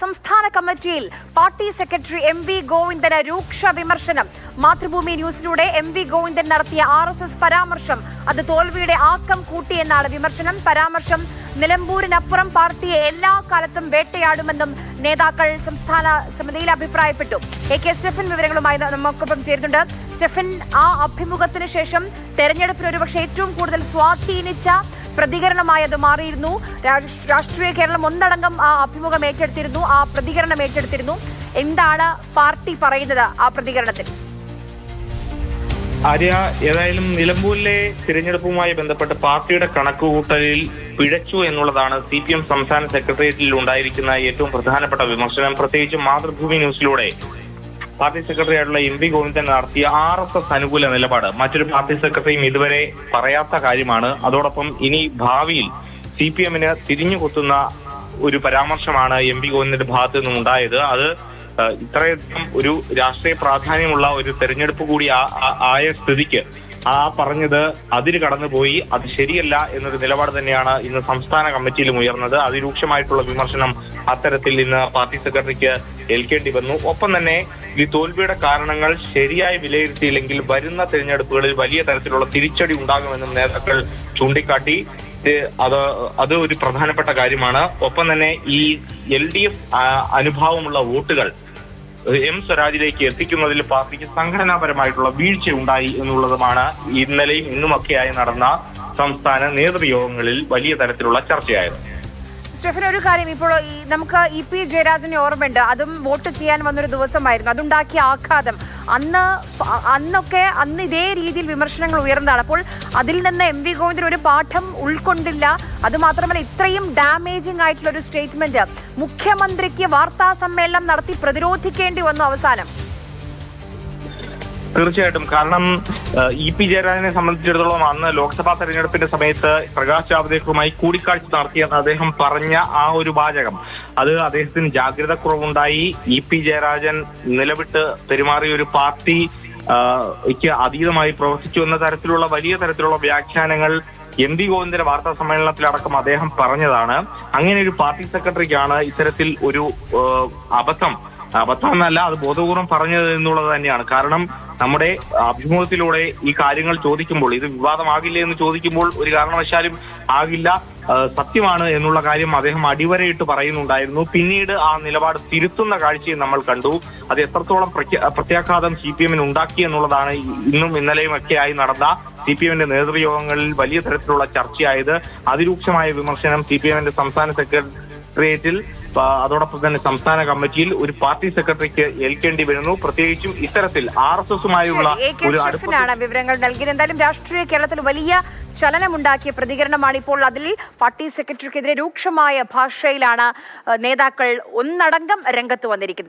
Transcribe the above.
സംസ്ഥാന കമ്മിറ്റിയിൽ party secretary MV. Govindan രൂക്ഷ വിമർശനം. മാതൃഭൂമി ന്യൂസിലൂടെ എം.വി. ഗോവിന്ദൻ നടത്തിയ RSS പരാമർശം അത് തോൽവിയുടെ ആക്കം കൂട്ടിയെന്നാണ് വിമർശനം. പരാമർശം നിലമ്പൂരിനപ്പുറം പാർട്ടിയെ എല്ലാ കാലത്തും വേട്ടയാടുമെന്നും നേതാക്കൾ സംസ്ഥാന സമിതിയിൽ അഭിപ്രായപ്പെട്ടു. AK സ്റ്റെഫൻ വിവരങ്ങളുമായി നമുക്കൊപ്പം ചേരുന്നുണ്ട്. സ്റ്റെഫൻ, ആ അഭിമുഖത്തിന് ശേഷം തെരഞ്ഞെടുപ്പിന് ഒരുപക്ഷെ ഏറ്റവും കൂടുതൽ സ്വാധീനിച്ച പ്രതികരണമായി അത് മാറിയിരുന്നു. രാഷ്ട്രീയ കേരളം ഒന്നടങ്കം ആ അഭിമുഖം ഏറ്റെടുത്തിരുന്നു, ആ പ്രതികരണം ഏറ്റെടുത്തിരുന്നു. എന്താണ് പാർട്ടി പറയുന്നത് ആ പ്രതികരണത്തിൽ? ആര്യ, ഏതായാലും നിലമ്പൂരിലെ തിരഞ്ഞെടുപ്പുമായി ബന്ധപ്പെട്ട് പാർട്ടിയുടെ കണക്കുകൂട്ടലിൽ പിഴച്ചു എന്നുള്ളതാണ് CPM സംസ്ഥാന സെക്രട്ടേറിയറ്റിൽ ഉണ്ടായിരിക്കുന്ന ഏറ്റവും പ്രധാനപ്പെട്ട വിമർശനം. പ്രത്യേകിച്ച് മാതൃഭൂമി ന്യൂസിലൂടെ പാർട്ടി സെക്രട്ടറി ആയിട്ടുള്ള എം.വി. ഗോവിന്ദൻ നടത്തിയ RSS അനുകൂല നിലപാട് മറ്റൊരു പാർട്ടി സെക്രട്ടറിയും ഇതുവരെ പറയാത്ത കാര്യമാണ്. അതോടൊപ്പം ഇനി ഭാവിയിൽ CPM-ന് തിരിഞ്ഞുകൊത്തുന്ന ഒരു പരാമർശമാണ് എം.വി. ഗോവിന്ദന്റെ ഭാഗത്തു നിന്നും ഉണ്ടായത്. അത് ഇത്രയധികം ഒരു രാഷ്ട്രീയ പ്രാധാന്യമുള്ള ഒരു തെരഞ്ഞെടുപ്പ് കൂടി ആയ സ്ഥിതിക്ക് പറഞ്ഞത് അതിര് കടന്നുപോയി, അത് ശരിയല്ല എന്നൊരു നിലപാട് തന്നെയാണ് ഇന്ന് സംസ്ഥാന കമ്മിറ്റിയിലും ഉയർന്നത്. അതിരൂക്ഷമായിട്ടുള്ള വിമർശനം അത്തരത്തിൽ ഇന്ന് പാർട്ടി സെക്രട്ടറിക്ക് ഏൽക്കേണ്ടി വന്നു. ഒപ്പം തന്നെ ഈ തോൽവിയുടെ കാരണങ്ങൾ ശരിയായി വിലയിരുത്തിയില്ലെങ്കിൽ വരുന്ന തെരഞ്ഞെടുപ്പുകളിൽ വലിയ തരത്തിലുള്ള തിരിച്ചടി ഉണ്ടാകുമെന്നും നേതാക്കൾ ചൂണ്ടിക്കാട്ടി. അത് ഒരു പ്രധാനപ്പെട്ട കാര്യമാണ്. ഒപ്പം തന്നെ ഈ LDF അനുഭാവമുള്ള വോട്ടുകൾ M സ്വരാജിലേക്ക് എത്തിക്കുന്നതിൽ പാർട്ടിക്ക് സംഘടനാപരമായിട്ടുള്ള വീഴ്ച ഉണ്ടായി എന്നുള്ളതുമാണ് ഇന്നലെയും ഇന്നുമൊക്കെയായി നടന്ന സംസ്ഥാന നേതൃയോഗങ്ങളിൽ വലിയ തരത്തിലുള്ള ചർച്ചയായത്. സ്റ്റെഫൻ, ഒരു കാര്യം, ഇപ്പോൾ നമുക്ക് EP ജയരാജനെ ഓർമ്മയുണ്ട്. അതും വോട്ട് ചെയ്യാൻ വന്നൊരു ദിവസമായിരുന്നു. അതുണ്ടാക്കിയ ആഘാതം അന്ന് ഇതേ രീതിയിൽ വിമർശനങ്ങൾ ഉയർന്നതാണ്. അപ്പോൾ അതിൽ നിന്ന് എം.വി. ഗോവിന്ദൻ ഒരു പാഠം ഉൾക്കൊണ്ടില്ല. അതുമാത്രമല്ല, ഇത്രയും ഡാമേജിംഗ് ആയിട്ടുള്ള ഒരു സ്റ്റേറ്റ്മെന്റ് മുഖ്യമന്ത്രിക്ക് വാർത്താ സമ്മേളനം നടത്തി പ്രതിരോധിക്കേണ്ടി വന്നു അവസാനം. തീർച്ചയായിട്ടും. കാരണം EP ജയരാജനെ സംബന്ധിച്ചിടത്തോളം അന്ന് ലോക്സഭാ തെരഞ്ഞെടുപ്പിന്റെ സമയത്ത് പ്രകാശ് ജാവ്ദേക്കറുമായി കൂടിക്കാഴ്ച നടത്തിയെന്ന് അദ്ദേഹം പറഞ്ഞ ആ ഒരു വാചകം, അത് അദ്ദേഹത്തിന് ജാഗ്രത കുറവുണ്ടായി. EP ജയരാജൻ നിലവിട്ട് പെരുമാറിയ ഒരു പാർട്ടിക്ക് അതീതമായി പ്രവർത്തിച്ചു എന്ന തരത്തിലുള്ള വലിയ തരത്തിലുള്ള വ്യാഖ്യാനങ്ങൾ എം.വി. ഗോവിന്ദന്റെ വാർത്താ സമ്മേളനത്തിലടക്കം അദ്ദേഹം പറഞ്ഞതാണ്. അങ്ങനെ ഒരു പാർട്ടി സെക്രട്ടറിക്കാണ് ഇത്തരത്തിൽ ഒരു അബദ്ധം എന്നല്ല, അത് ബോധപൂർവം പറഞ്ഞത് എന്നുള്ളത് തന്നെയാണ്. കാരണം നമ്മുടെ അഭിമുഖത്തിലൂടെ ഈ കാര്യങ്ങൾ ചോദിക്കുമ്പോൾ, ഇത് വിവാദമാകില്ലേ എന്ന് ചോദിക്കുമ്പോൾ ഒരു കാരണവശാലും ആകില്ല, സത്യമാണ് എന്നുള്ള കാര്യം അദ്ദേഹം അടിവരയിട്ട് പറയുന്നുണ്ടായിരുന്നു. പിന്നീട് ആ നിലപാട് തിരുത്തുന്ന കാഴ്ചയും നമ്മൾ കണ്ടു. അത് എത്രത്തോളം പ്രത്യാഘാതം CPM-ന് ഉണ്ടാക്കി എന്നുള്ളതാണ് ഇന്നും ഇന്നലെയും ഒക്കെയായി നടന്ന CPM-ന്റെ നേതൃയോഗങ്ങളിൽ വലിയ തരത്തിലുള്ള ചർച്ചയായത്. അതിരൂക്ഷമായ വിമർശനം CPM-ന്റെ സംസ്ഥാന സെക്രട്ടേറിയറ്റിൽ അതോടൊപ്പം തന്നെ സംസ്ഥാന കമ്മിറ്റിയിൽ ഒരു പാർട്ടി സെക്രട്ടറിക്ക് ഏൽക്കേണ്ടി വരുന്നു. പ്രത്യേകിച്ചും ഇത്തരത്തിൽ RSS-ഉമായുള്ള ഒരു അടുപ്പമാണ് വിവരങ്ങൾ നൽകിയത്. എന്തായാലും രാഷ്ട്രീയ കേരളത്തിൽ വലിയ ചലനമുണ്ടാക്കിയ പ്രതികരണമാണ് ഇപ്പോൾ. അതിൽ പാർട്ടി സെക്രട്ടറിക്കെതിരെ രൂക്ഷമായ ഭാഷയിലാണ് നേതാക്കൾ ഒന്നടങ്കം രംഗത്ത് വന്നിരിക്കുന്നത്.